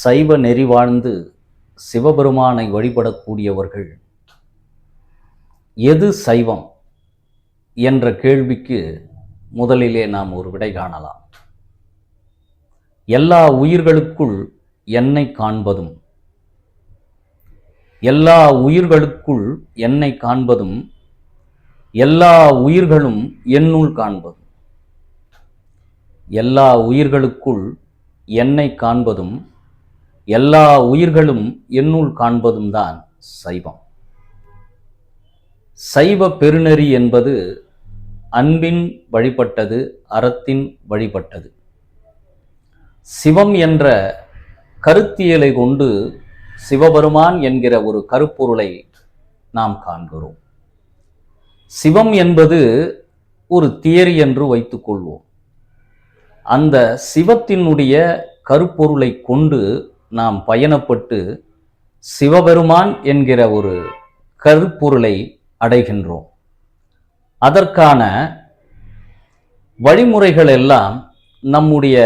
சைவ நெறி வாழ்ந்து சிவபெருமானை வழிபடக்கூடியவர்கள் எது சைவம் என்ற கேள்விக்கு முதலிலே நாம் ஒரு விடை காணலாம். எல்லா உயிர்களுக்குள் என்னை காண்பதும், எல்லா உயிர்களுக்குள் என்னை காண்பதும், எல்லா உயிர்களும் என்னுள் காண்பதும். எல்லா உயிர்களுக்குள் என்னை காண்பதும், எல்லா உயிர்களும் என்னுள் காண்பதும் தான் சைவம். சைவ பெருநெறி என்பது அன்பின் வழிபட்டது, அறத்தின் வழிபட்டது. சிவம் என்ற கருத்தியலை கொண்டு சிவபெருமான் என்கிற ஒரு கருப்பொருளை நாம் காண்கிறோம். சிவம் என்பது ஒரு தியரி என்று வைத்துக்கொள்வோம். அந்த சிவத்தினுடைய கருப்பொருளை கொண்டு நாம் பயணப்பட்டு சிவபெருமான் என்கிற ஒரு கருப்பொருளை அடைகின்றோம். அதற்கான வழிமுறைகள் எல்லாம் நம்முடைய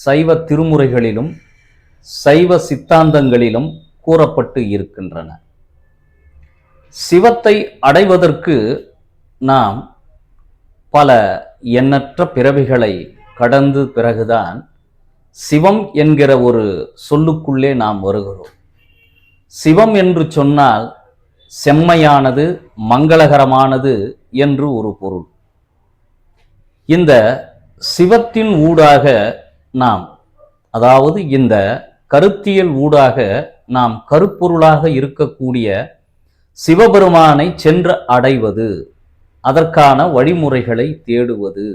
சைவ திருமுறைகளிலும் சைவ சித்தாந்தங்களிலும் கூறப்பட்டு இருக்கின்றன. சிவத்தை அடைவதற்கு நாம் பல எண்ணற்ற பிறவிகளை கடந்து பிறகுதான் சிவம் என்கிற ஒரு சொல்லுக்குள்ளே நாம் வருகிறோம். சிவம் என்று சொன்னால் செம்மையானது, மங்களகரமானது என்று ஒரு பொருள். இந்த சிவத்தின் ஊடாக நாம், அதாவது இந்த கருத்தியல் ஊடாக நாம் கருப்பொருளாக இருக்கக்கூடிய சிவபெருமானை சென்று அடைவது, அதற்கான வழிமுறைகளை தேடுவது,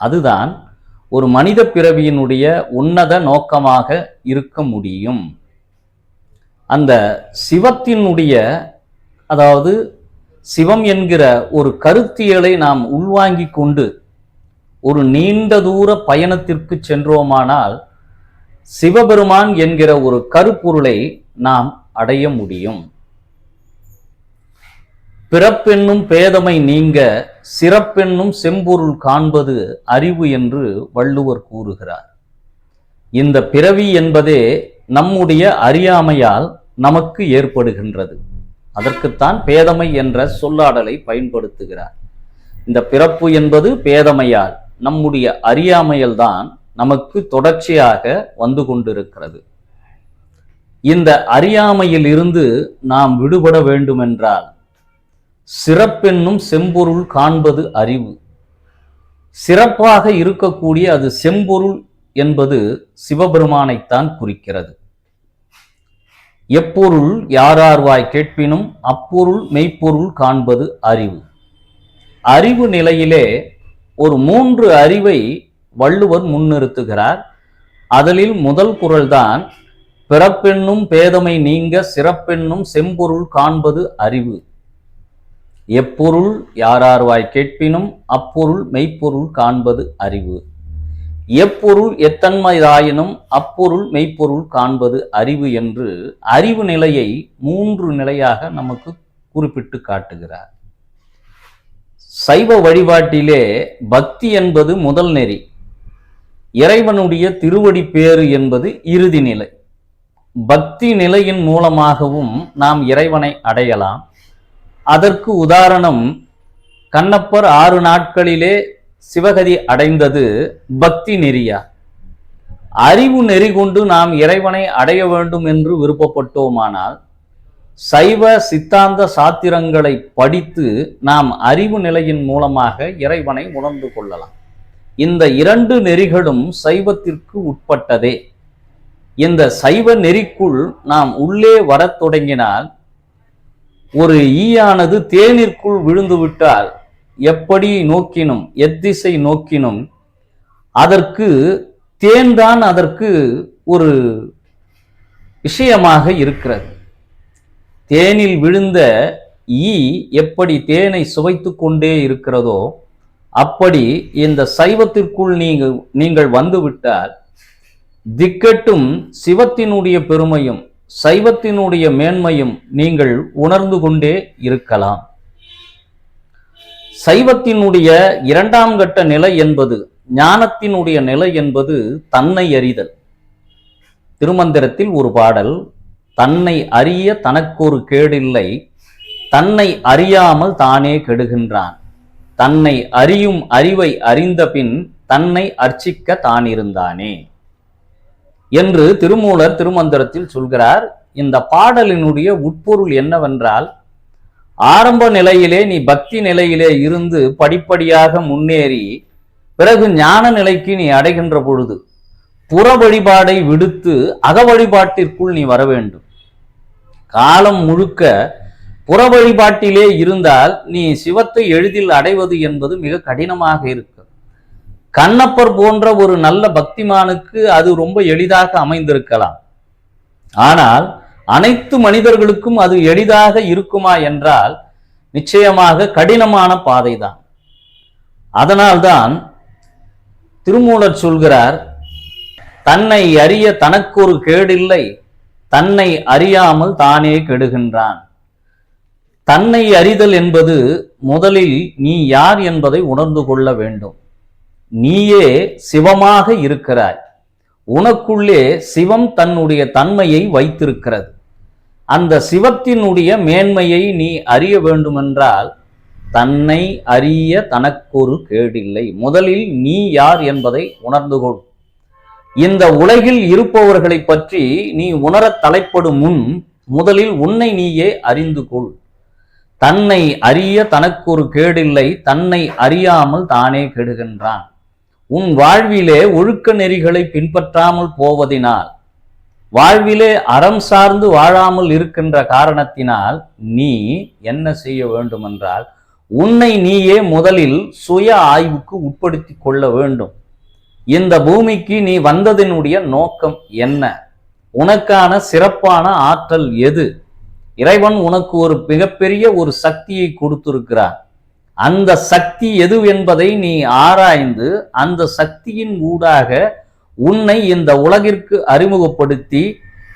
அதுதான் ஒரு மனித பிறவியினுடைய உன்னத நோக்கமாக இருக்க முடியும். அந்த சிவத்தினுடைய, அதாவது சிவம் என்கிற ஒரு கருத்தியலை நாம் உள்வாங்கிக் கொண்டு ஒரு நீண்ட தூர பயணத்திற்கு சென்றோமானால் சிவபெருமான் என்கிற ஒரு கருப்பொருளை நாம் அடைய முடியும். பிறப்பென்னும் பேதமை நீங்க சிறப்பென்னும் செம்பொருள் காண்பது அறிவு என்று வள்ளுவர் கூறுகிறார். இந்த பிறவி என்பதே நம்முடைய அறியாமையால் நமக்கு ஏற்படுகின்றது. அதற்குத்தான் பேதமை என்ற சொல்லாடலை பயன்படுத்துகிறார். இந்த பிறப்பு என்பது பேதமையால், நம்முடைய அறியாமையால் தான் நமக்கு தொடர்ச்சியாக வந்து கொண்டிருக்கிறது. இந்த அறியாமையில் இருந்து நாம் விடுபட வேண்டுமென்றால் சிறப்பென்னும் செம்பொருள் காண்பது அறிவு. சிறப்பாக இருக்கக்கூடிய அது செம்பொருள் என்பது சிவபெருமானைத்தான் குறிக்கிறது. எப்பொருள் யாரார்வாய் கேட்பினும் அப்பொருள் மெய்ப்பொருள் காண்பது அறிவு. அறிவு நிலையிலே ஒரு 3 அறிவை வள்ளுவர் முன்னிறுத்துகிறார். அதில் முதல் குறள்தான் பிறப்பென்னும் பேதமை நீங்க சிறப்பென்னும் செம்பொருள் காண்பது அறிவு. எப்பொருள் யாரார்வாய் கேட்பினும் அப்பொருள் மெய்ப்பொருள் காண்பது அறிவு. எப்பொருள் எத்தன்மையாயினும் அப்பொருள் மெய்ப்பொருள் காண்பது அறிவு என்று அறிவு நிலையை 3 நிலையாக நமக்கு குறிப்பிட்டு காட்டுகிறார். சைவ வழிபாட்டிலே பக்தி என்பது முதல் நெறி, இறைவனுடைய திருவடி பேறு என்பது இறுதி நிலை. பக்தி நிலையின் மூலமாகவும் நாம் இறைவனை அடையலாம். அதற்கு உதாரணம், கண்ணப்பர் 6 நாட்களிலே சிவகதி அடைந்தது பக்தி நெறியா. அறிவு நெறி கொண்டு நாம் இறைவனை அடைய வேண்டும் என்று விருப்பப்பட்டோமானால் சைவ சித்தாந்த சாத்திரங்களை படித்து நாம் அறிவு நிலையின் மூலமாக இறைவனை உணர்ந்து கொள்ளலாம். இந்த 2 நெறிகளும் சைவத்திற்கு உட்பட்டதே. இந்த சைவ நெறிக்குள் நாம் உள்ளே வரத் தொடங்கினால், ஒரு ஈயானது தேனிற்குள் விழுந்து விட்டால் எப்படி நோக்கினும், எத்திசை நோக்கினும் அதற்கு தேன்தான் அதற்கு ஒரு விஷயமாக இருக்கிறது. தேனில் விழுந்த ஈ எப்படி தேனை சுவைத்து கொண்டே இருக்கிறதோ, அப்படி இந்த சைவத்திற்குள் நீங்கள் வந்துவிட்டால் திக்கட்டும் சிவத்தினுடைய பெருமையும் சைவத்தினுடைய மேன்மையும் நீங்கள் உணர்ந்து கொண்டே இருக்கலாம். சைவத்தினுடைய 2ஆம் கட்ட நிலை என்பது, ஞானத்தினுடைய நிலை என்பது தன்னை அறிதல். திருமந்திரத்தில் ஒரு பாடல், தன்னை அறிய தனக்கொரு கேடில்லை, தன்னை அறியாமல் தானே கெடுகின்றான், தன்னை அறியும் அறிவை அறிந்த பின் தன்னை அர்ச்சிக்க தான் இருந்தானே என்று திருமூலர் திருமந்திரத்தில் சொல்கிறார். இந்த பாடலினுடைய உட்பொருள் என்னவென்றால், ஆரம்ப நிலையிலே நீ பக்தி நிலையிலே இருந்து படிப்படியாக முன்னேறி பிறகு ஞான நிலைக்கு நீ அடைகின்ற பொழுது புற வழிபாடை விடுத்து அக வழிபாட்டிற்குள் நீ வர வேண்டும். காலம் முழுக்க புற வழிபாட்டிலே இருந்தால் நீ சிவத்தை எளிதில் அடைவது என்பது மிக கடினமாக இருக்கும். கண்ணப்பர் போன்ற ஒரு நல்ல பக்திமானுக்கு அது ரொம்ப எளிதாக அமைந்திருக்கலாம். ஆனால் அனைத்து மனிதர்களுக்கும் அது எளிதாக இருக்குமா என்றால் நிச்சயமாக கடினமான பாதைதான். அதனால்தான் திருமூலர் சொல்கிறார், தன்னை அறிய தனக்கொரு கேடில்லை, தன்னை அறியாமல் தானே கெடுகின்றான். தன்னை அறிதல் என்பது முதலில் நீ யார் என்பதை உணர்ந்து கொள்ள வேண்டும். நீயே சிவமாக இருக்கிறாய். உனக்குள்ளே சிவம் தன்னுடைய தன்மையை வைத்திருக்கிறது. அந்த சிவத்தினுடைய மேன்மையை நீ அறிய வேண்டுமென்றால் தன்னை அறிய தனக்கொரு கேடில்லை. முதலில் நீ யார் என்பதை உணர்ந்து கொள். இந்த உலகில் இருப்பவர்களை பற்றி நீ உணரத் தலைப்படும் முன் முதலில் உன்னை நீயே அறிந்து கொள். தன்னை அறிய தனக்கொரு கேடில்லை, தன்னை அறியாமல் தானே கெடுகின்றான். உன் வாழ்விலே ஒழுக்க நெறிகளை பின்பற்றாமல் போவதினால், வாழ்விலே அறம் சார்ந்து வாழாமல் இருக்கின்ற காரணத்தினால் நீ என்ன செய்ய வேண்டுமென்றால் உன்னை நீயே முதலில் சுய ஆய்வுக்கு உட்படுத்தி கொள்ள வேண்டும். இந்த பூமிக்கு நீ வந்ததினுடைய நோக்கம் என்ன? உனக்கான சிறப்பான ஆற்றல் எது? இறைவன் உனக்கு ஒரு மிகப்பெரிய ஒரு சக்தியை கொடுத்திருக்கிறார். அந்த சக்தி எது என்பதை நீ ஆராய்ந்து அந்த சக்தியின் ஊடாக உன்னை இந்த உலகிற்கு அறிமுகப்படுத்தி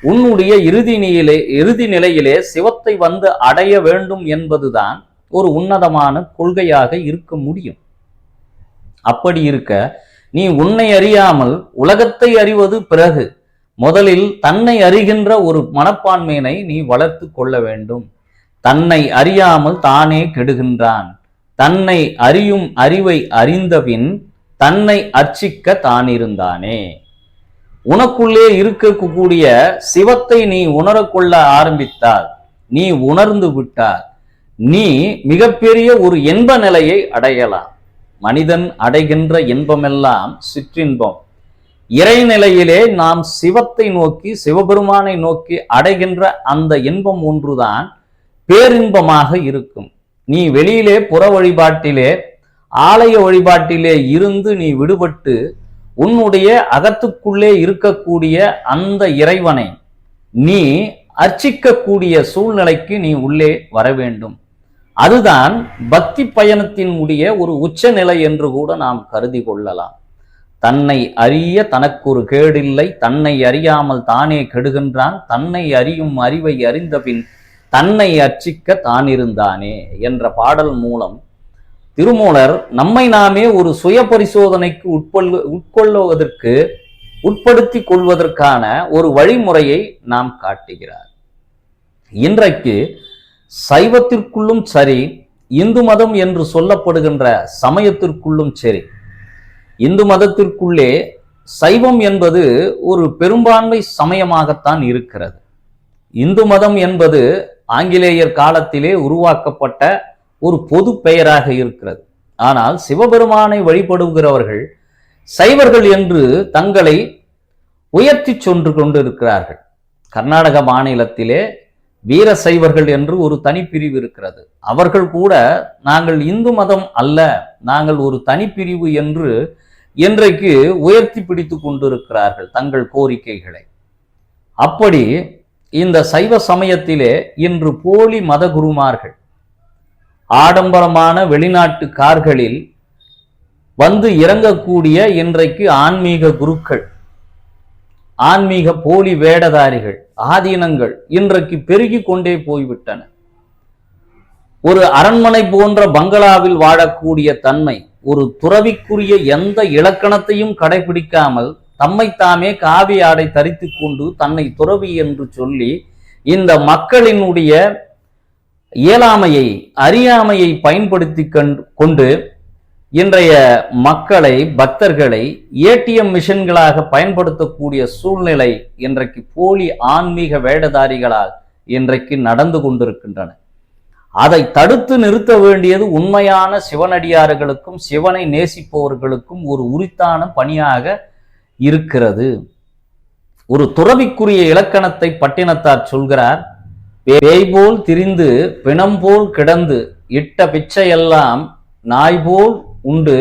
உன்னுடைய இறுதி நிலையிலே சிவத்தை வந்து அடைய வேண்டும் என்பதுதான் ஒரு உன்னதமான கொள்கையாக இருக்க முடியும். அப்படி இருக்க நீ உன்னை அறியாமல் உலகத்தை அறிவது பிறகு முதலில் தன்னை அறிகின்ற ஒரு மனப்பான்மையினை நீ வளர்த்து கொள்ள வேண்டும். தன்னை அறியாமல் தானே கெடுகின்றான். தன்னை அறியும் அறிவை அறிந்தபின் தன்னை அர்ச்சிக்க தானிருந்தானே. உனக்குள்ளே இருக்கக்கூடிய சிவத்தை நீ உணரக்கொள்ள ஆரம்பித்தால், நீ உணர்ந்து விட்டால், நீ மிகப்பெரிய ஒரு இன்ப நிலையை அடையலாம். மனிதன் அடைகின்ற இன்பமெல்லாம் சிற்றின்பம். இறைநிலையிலே நாம் சிவத்தை நோக்கி, சிவபெருமானை நோக்கி அடைகின்ற அந்த இன்பம் ஒன்றுதான் பேரின்பமாக இருக்கும். நீ வெளியிலே புற வழிபாட்டிலே, ஆலய வழிபாட்டிலே இருந்து நீ விடுபட்டு உன்னுடைய அகத்துக்குள்ளே இருக்கக்கூடிய அந்த இறைவனை நீ அர்ச்சிக்கக்கூடிய சூழ்நிலைக்கு நீ உள்ளே வர வேண்டும். அதுதான் பக்தி பயணத்தின் உடைய ஒரு உச்ச நிலை என்று கூட நாம் கருதி கொள்ளலாம். தன்னை அறிய தனக்கொரு கேடில்லை, தன்னை அறியாமல் தானே கெடுகின்றான், தன்னை அறியும் அறிவை அறிந்த பின் தன்னை அர்ச்சிக்க தானிருந்தானே என்ற பாடல் மூலம் திருமூலர் நம்மை நாமே ஒரு சுய பரிசோதனைக்கு உட்கொள்வதற்கு உட்படுத்தி கொள்வதற்கான ஒரு வழிமுறையை நாம் காட்டுகிறார். இன்றைக்கு சைவத்திற்குள்ளும் சரி, இந்து மதம் என்று சொல்லப்படுகின்ற சமயத்திற்குள்ளும் சரி, இந்து மதத்திற்குள்ளே சைவம் என்பது ஒரு பெரும்பான்மை சமயமாகத்தான் இருக்கிறது. இந்து மதம் என்பது ஆங்கிலேயர் காலத்திலே உருவாக்கப்பட்ட ஒரு பொது பெயராக இருக்கிறது. ஆனால் சிவபெருமானை வழிபடுகிறவர்கள் சைவர்கள் என்று தங்களை உயர்த்தி சென்று கொண்டிருக்கிறார்கள். கர்நாடக மாநிலத்திலே வீர சைவர்கள் என்று ஒரு தனிப்பிரிவு இருக்கிறது. அவர்கள் கூட நாங்கள் இந்து மதம் அல்ல, நாங்கள் ஒரு தனிப்பிரிவு என்று இன்றைக்கு உயர்த்தி பிடித்து கொண்டிருக்கிறார்கள் தங்கள் கோரிக்கைகளை. அப்படி இந்த சைவ சமயத்திலே இன்று போலி மத குருமார்கள் ஆடம்பரமான வெளிநாட்டு கார்களில் வந்து இறங்கக்கூடிய இன்றைக்கு ஆன்மீக குருக்கள், ஆன்மீக போலி வேடதாரிகள், ஆதீனங்கள் இன்றைக்கு பெருகி கொண்டே போய்விட்டன. ஒரு அரண்மனை போன்ற பங்களாவில் வாழக்கூடிய தன்மை, ஒரு துறவிக்குரிய எந்த இலக்கணத்தையும் கடைபிடிக்காமல் தம்மைத்தாமே காவி ஆடை தரித்து கொண்டு தன்னை துறவி என்று சொல்லி இந்த மக்களினுடைய இயலாமையை அறியாமையை பயன்படுத்தி கொண்டு இன்றைய மக்களை பக்தர்களை ஏடிஎம் மிஷின்களாக பயன்படுத்தக்கூடிய சூழ்நிலை இன்றைக்கு போலி ஆன்மீக வேடதாரிகளால் இன்றைக்கு நடந்து கொண்டிருக்கின்றன. அதை தடுத்து நிறுத்த வேண்டியது உண்மையான சிவனடியார்களுக்கும் சிவனை நேசிப்பவர்களுக்கும் ஒரு உரித்தான பணியாக இருக்கிறது. ஒரு துறவிக்குரிய இலக்கணத்தை பட்டினத்தார் சொல்கிறார். பேய் போல் திரிந்து பிணம் போல் கிடந்து இட்ட பிச்சையெல்லாம் நாய்போல் உண்டு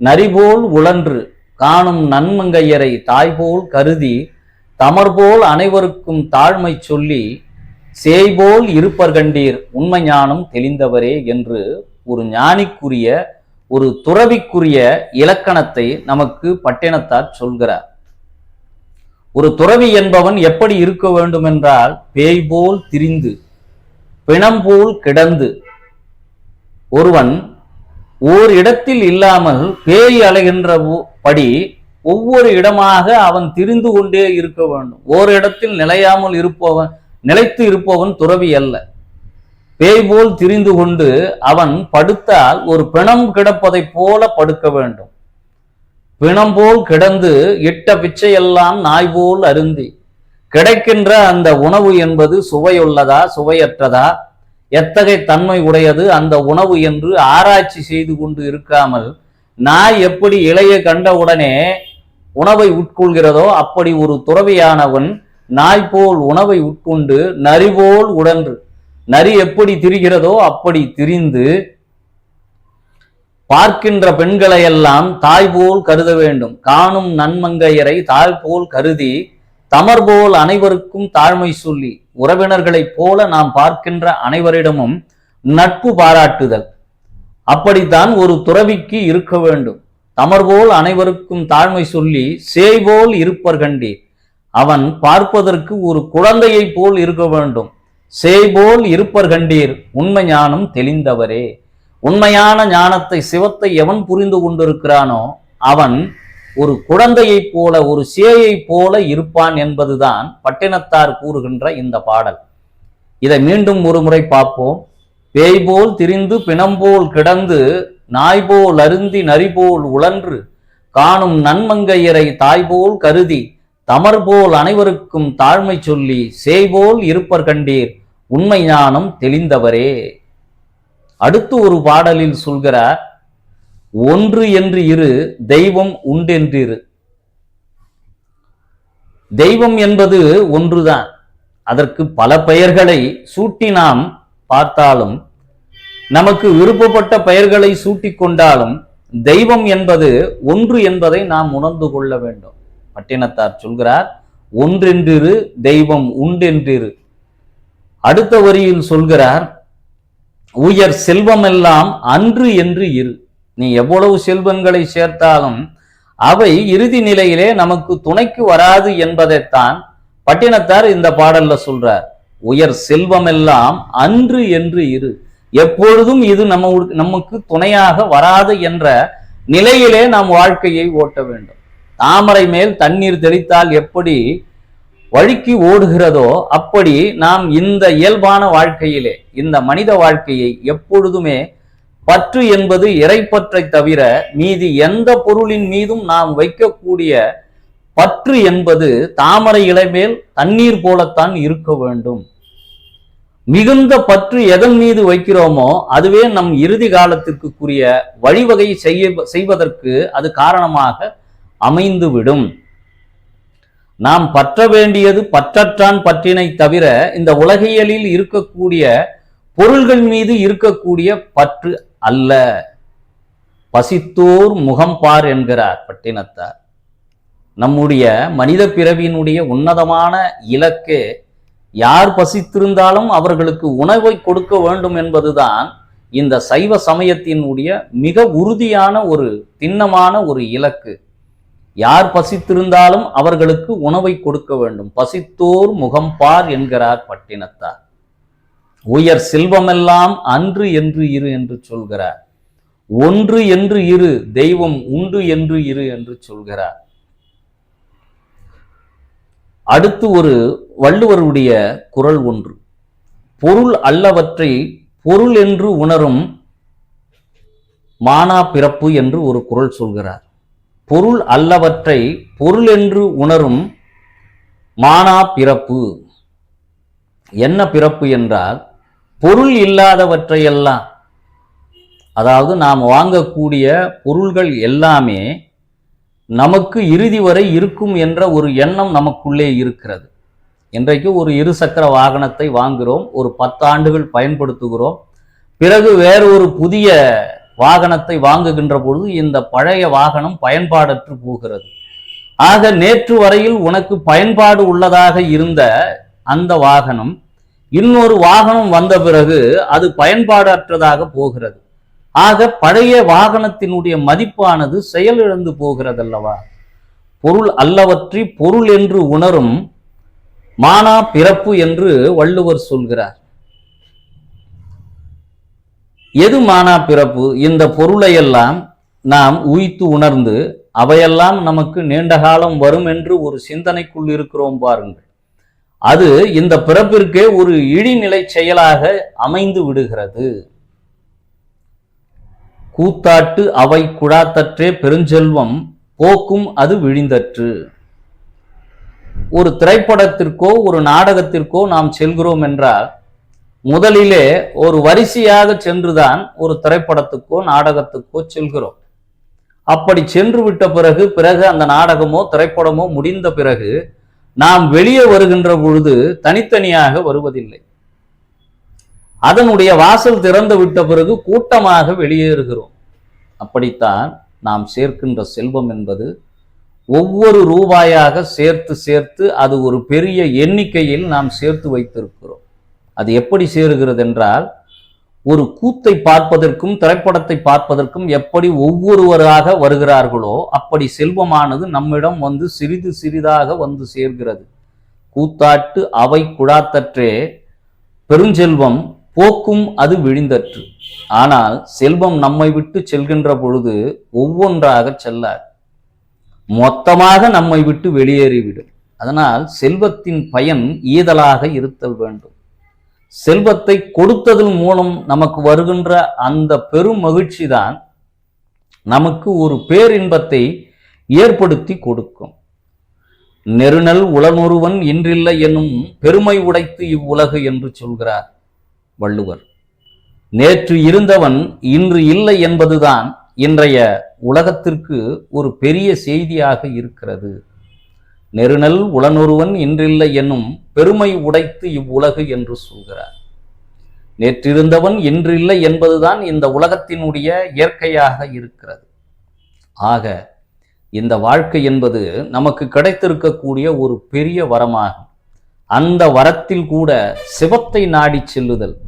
நரிபோல் உழன்று காணும் நன்மங்கையரை தாய்போல் கருதி தமர்போல் அனைவருக்கும் தாழ்மை சொல்லி சேய்போல் இருப்பர் கண்டீர் உண்மை ஞானம் தெளிந்தவரே என்று ஒரு ஞானிக்குரிய ஒரு துறவிக்குரிய இலக்கணத்தை நமக்கு பட்டினத்தார் சொல்கிறார். ஒரு துறவி என்பவன் எப்படி இருக்க வேண்டும் என்றால் பேய் போல் திரிந்து பிணம் போல் கிடந்து, ஒருவன் ஓர் இடத்தில் இல்லாமல் பேய் அலைகின்ற படி ஒவ்வொரு இடமாக அவன் திரிந்து கொண்டே இருக்க வேண்டும். ஓர் இடத்தில் நிலைத்து இருப்பவன் துறவி அல்ல. பேய் போல் திரிந்து கொண்டு அவன் படுத்தால் ஒரு பிணம் கிடப்பதை போல படுக்க வேண்டும். பிணம் போல் கிடந்து இட்ட பிச்சையெல்லாம் நாய் போல் அருந்தி, கிடைக்கின்ற அந்த உணவு என்பது சுவையுள்ளதா சுவையற்றதா, எத்தகைய தன்மை உடையது அந்த உணவு என்று ஆராய்ச்சி செய்து கொண்டு இருக்காமல், நாய் எப்படி இலைய கண்டவுடனே உணவை உட்கொள்கிறதோ அப்படி ஒரு துறவியானவன் நாய் போல் உணவை உட்கொண்டு நரி போல் உடன்று, நரி எப்படி திரிகிறதோ அப்படி திரிந்து பார்க்கின்ற பெண்களை எல்லாம் தாய் போல் கருத வேண்டும். காணும் நன்மங்கையரை தாய் போல் கருதி தமர் போல் அனைவருக்கும் தாழ்மை சொல்லி, உறவினர்களைப் போல நாம் பார்க்கின்ற அனைவரிடமும் நட்பு பாராட்டுதல். அப்படித்தான் ஒரு துறவிக்கு இருக்க வேண்டும். தமர் போல் அனைவருக்கும் தாழ்மை சொல்லி சேய் போல் இருப்பர் கண்டீர், அவன் பார்ப்பதற்கு ஒரு குழந்தையை போல் இருக்க வேண்டும். சேய் போல் இருப்பர் கண்டீர் உண்மை ஞானம் தெளிந்தவரே. உண்மையான ஞானத்தை சிவத்தை எவன் புரிந்து கொண்டிருக்கிறானோ அவன் ஒரு குழந்தையைப் போல ஒரு சேயை போல இருப்பான் என்பதுதான் பட்டினத்தார் கூறுகின்ற இந்த பாடல். இதை மீண்டும் ஒரு முறை பார்ப்போம். பேய் போல் திரிந்து பிணம்போல் கிடந்து நாய்போல் அருந்தி நரிபோல் உழன்று காணும் நன்மங்கையரை தாய்போல் கருதி தமர்போல் அனைவருக்கும் தாழ்மை சொல்லி சேய்போல் இருப்பர் கண்டீர் உண்மை ஞானம் தெளிந்தவரே. அடுத்து ஒரு பாடலில் சொல்கிறார், ஒன்று என்று இரு தெய்வம் உண்டென்றிரு. தெய்வம் என்பது ஒன்றுதான். அதற்கு பல பெயர்களை சூட்டி நாம் பார்த்தாலும், நமக்கு விருப்பப்பட்ட பெயர்களை சூட்டி கொண்டாலும் தெய்வம் என்பது ஒன்று என்பதை நாம் உணர்ந்து கொள்ள வேண்டும். பட்டினத்தார் சொல்கிறார், ஒன்றென்றிரு தெய்வம் உண்டென்றிரு. அடுத்த வரியில் சொல்கிறார், உயர் செல்வமெல்லாம் அன்று என்று இரு. நீ எவ்வளவு செல்வங்களை சேர்த்தாலும் அவை இறுதி நிலையிலே நமக்கு துணைக்கு வராது என்பதைத்தான் பட்டினத்தார் இந்த பாடல்ல சொல்றார். உயர் செல்வமெல்லாம் அன்று என்று இரு, எப்பொழுதும் இது நமக்கு துணையாக வராது என்ற நிலையிலே நாம் வாழ்க்கையை ஓட்ட வேண்டும். தாமரை மேல் தண்ணீர் தெளித்தால் எப்படி வழுக்கி ஓடுகிறதோ அப்படி நாம் இந்த இயல்பான வாழ்க்கையிலே இந்த மனித வாழ்க்கையை எப்பொழுதுமே பற்று என்பது இறைப்பற்றை தவிர மீதி எந்த பொருளின் மீதும் நாம் வைக்கக்கூடிய பற்று என்பது தாமரை இலை மேல் தண்ணீர் போலத்தான் இருக்க வேண்டும். மிகுந்த பற்று எதன் மீது வைக்கிறோமோ அதுவே நம் இறுதி காலத்திற்குரிய வழிவகை செய்வதற்கு அது காரணமாக அமைந்துவிடும். நாம் பற்ற வேண்டியது பற்றற்றான் பற்றினை தவிர இந்த உலகியலில் இருக்கக்கூடிய பொருள்கள் மீது இருக்கக்கூடிய பற்று அல்ல. பசித்தோர் முகம் பார் என்கிறார் பட்டினத்தார். நம்முடைய மனித பிறவியினுடைய உன்னதமான இலக்கே யார் பசித்திருந்தாலும் அவர்களுக்கு உணவை கொடுக்க வேண்டும் என்பதுதான் இந்த சைவ சமயத்தினுடைய மிக உறுதியான ஒரு திண்ணமான ஒரு இலக்கு. யார் பசித்திருந்தாலும் அவர்களுக்கு உணவை கொடுக்க வேண்டும். பசித்தோர் முகம் பார் என்கிறார் பட்டினத்தார். உயர் செல்வமெல்லாம் அன்று என்று இரு என்று சொல்கிறார். ஒன்று என்று இரு தெய்வம் உண்டு என்று இரு என்று சொல்கிறார். அடுத்து ஒரு வள்ளுவருடைய குறள் ஒன்று, பொருள் அல்லவற்றை பொருள் என்று உணரும் மானா பிறப்பு என்று ஒரு குறள் சொல்கிறார். பொருள் அல்லவற்றை பொருள் என்று உணரும் மானா பிறப்பு. என்ன பிறப்பு என்றால், பொருள் இல்லாதவற்றையெல்லாம், அதாவது நாம் வாங்கக்கூடிய பொருள்கள் எல்லாமே நமக்கு இறுதி வரை இருக்கும் என்ற ஒரு எண்ணம் நமக்குள்ளே இருக்கிறது. இன்றைக்கு ஒரு இருசக்கர வாகனத்தை வாங்குகிறோம், ஒரு 10 ஆண்டுகள் பயன்படுத்துகிறோம், பிறகு வேறு ஒரு புதிய வாகனத்தை வாங்குகின்ற பொழுது இந்த பழைய வாகனம் பயன்பாடற்று போகிறது. ஆக நேற்று வரையில் உனக்கு பயன்பாடு உள்ளதாக இருந்த அந்த வாகனம் இன்னொரு வாகனம் வந்த பிறகு அது பயன்பாடற்றதாக போகிறது. ஆக பழைய வாகனத்தினுடைய மதிப்பானது செயலிழந்து போகிறதல்லவா? பொருள் அல்லவற்றி பொருள் என்று உணரும் மானா பிறப்பு என்று வள்ளுவர் சொல்கிறார். எது மானா பிறப்பு? இந்த பொருளையெல்லாம் நாம் உய்த்து உணர்ந்து அவையெல்லாம் நமக்கு நீண்ட காலம் வரும் என்று ஒரு சிந்தனைக்குள் இருக்கிறோம் பாருங்கள். அது இந்த பிறப்பிற்கே ஒரு இழிநிலை செயலாக அமைந்து விடுகிறது. கூத்தாட்டு அவை குழாத்தற்றே பெருஞ்செல்வம் போக்கும் அது விழிந்தற்று. ஒரு திரைப்படத்திற்கோ ஒரு நாடகத்திற்கோ நாம் செல்கிறோம் என்றால் முதலிலே ஒரு வரிசையாக சென்றுதான் ஒரு திரைப்படத்துக்கோ நாடகத்துக்கோ செல்கிறோம். அப்படி சென்று விட்ட பிறகு அந்த நாடகமோ திரைப்படமோ முடிந்த பிறகு நாம் வெளியே வருகின்ற பொழுது தனித்தனியாக வருவதில்லை. அதனுடைய வாசல் திறந்து விட்ட பிறகு கூட்டமாக வெளியேறுகிறோம். அப்படித்தான் நாம் சேர்க்கின்ற செல்வம் என்பது ஒவ்வொரு ரூபாயாக சேர்த்து சேர்த்து அது ஒரு பெரிய எண்ணிக்கையில் நாம் சேர்த்து வைத்திருக்கிறோம். அது எப்படி சேருகிறது என்றால், ஒரு கூத்தை பார்ப்பதற்கும் திரைப்படத்தை பார்ப்பதற்கும் எப்படி ஒவ்வொருவராக வருகிறார்களோ அப்படி செல்வமானது நம்மிடம் வந்து சிறிது சிறிதாக வந்து சேர்கிறது. கூத்தாட்டு அவை குழாத்தற்றே பெருஞ்செல்வம் போக்கும் அது விழிந்தற்று. ஆனால் செல்வம் நம்மை விட்டு செல்கின்ற பொழுது ஒவ்வொன்றாக செல்லாது, மொத்தமாக நம்மை விட்டு வெளியேறிவிடும். அதனால் செல்வத்தின் பயன் ஈதலாக இருத்தல் வேண்டும். செல்வத்தை கொடுத்ததன் மூலம் நமக்கு வருகின்ற அந்த பெரும் மகிழ்ச்சி தான் நமக்கு ஒரு பேரின்பத்தை ஏற்படுத்தி கொடுக்கும். நெருநல் உளனொருவன் இன்றில்லை என்னும் பெருமை உடைத்து இவ்வுலகு என்று சொல்கிறார் வள்ளுவர். நேற்று இருந்தவன் இன்று இல்லை என்பதுதான் இன்றைய உலகத்திற்கு ஒரு பெரிய செய்தியாக இருக்கிறது. நெருநல் உளனொருவன் இன்றில்லை என்னும் பெருமை உடைத்து இவ்வுலகு என்று சொல்கிறார். நேற்றிருந்தவன் இன்றில்லை என்பதுதான் இந்த உலகத்தினுடைய இயற்கையாக இருக்கிறது. ஆக இந்த வாழ்க்கை என்பது நமக்கு கிடைத்திருக்கக்கூடிய ஒரு பெரிய வரமாகும். அந்த வரத்தில் கூட சிவத்தை நாடி செல்லுதல்,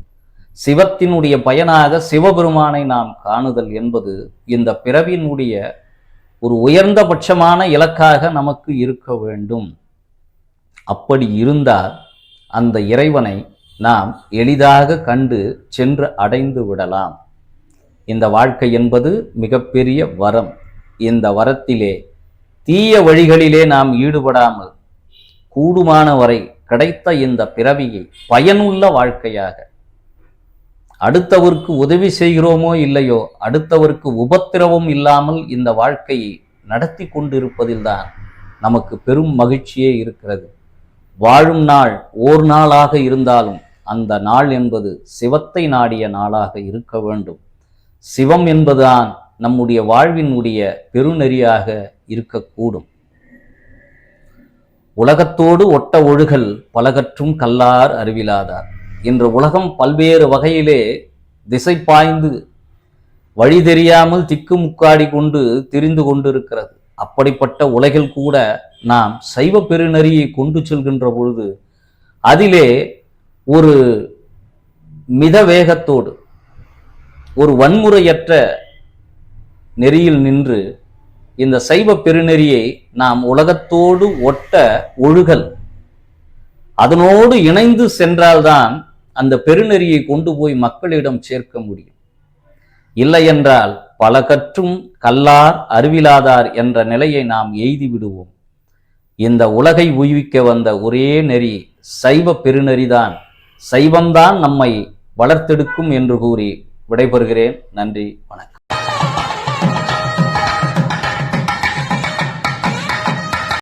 சிவத்தினுடைய பயனாக சிவபெருமானை நாம் காணுதல் என்பது இந்த பிறவியினுடைய ஒரு உயர்ந்தபட்சமான இலக்காக நமக்கு இருக்க வேண்டும். அப்படி இருந்தால் அந்த இறைவனை நாம் எளிதாக கண்டு சென்று அடைந்து விடலாம். இந்த வாழ்க்கை என்பது மிகப்பெரிய வரம். இந்த வரத்திலே தீய வழிகளிலே நாம் ஈடுபடாமல் கூடுமான வரை கிடைத்த இந்த பிறவியை பயனுள்ள வாழ்க்கையாக, அடுத்தவருக்கு உதவி செய்கிறோமோ இல்லையோ, அடுத்தவருக்கு உபத்திரவம் இல்லாமல் இந்த வாழ்க்கையை நடத்தி கொண்டிருப்பதில்தான் நமக்கு பெரும் மகிழ்ச்சியே இருக்கிறது. வாழும் நாள் ஓர் நாளாக இருந்தாலும் அந்த நாள் என்பது சிவத்தை நாடிய நாளாக இருக்க வேண்டும். சிவம் என்பதுதான் நம்முடைய வாழ்வினுடைய பெருநெறியாக இருக்கக்கூடும். உலகத்தோடு ஒட்ட ஒழுகல் பலகற்றும் கல்லார் அறிவிலாதார். இன்று உலகம் பல்வேறு வகையிலே திசை பாய்ந்து வழி தெரியாமல் திக்குமுக்காடி கொண்டு திரிந்து கொண்டிருக்கிறது. அப்படிப்பட்ட உலகில் கூட நாம் சைவ பெருநெறியை கொண்டு செல்கின்ற பொழுது அதிலே ஒரு மித வேகத்தோடு ஒரு வன்முறையற்ற நெறியில் நின்று இந்த சைவ பெருநெறியை நாம் உலகத்தோடு ஒட்ட ஒழுகல், அதனோடு இணைந்து சென்றால்தான் அந்த பெருநெறியை கொண்டு போய் மக்களிடம் சேர்க்க முடியும். இல்லை என்றால் பல கற்றும் கல்லார் அறிவிலாதார் என்ற நிலையை நாம் எய்தி விடுவோம். இந்த உலகை உய்விக்க வந்த ஒரே நெறி சைவ பெருநெறிதான், சைவம்தான் நம்மை வளர்த்தெடுக்கும் என்று கூறி விடைபெறுகிறேன். நன்றி, வணக்கம்.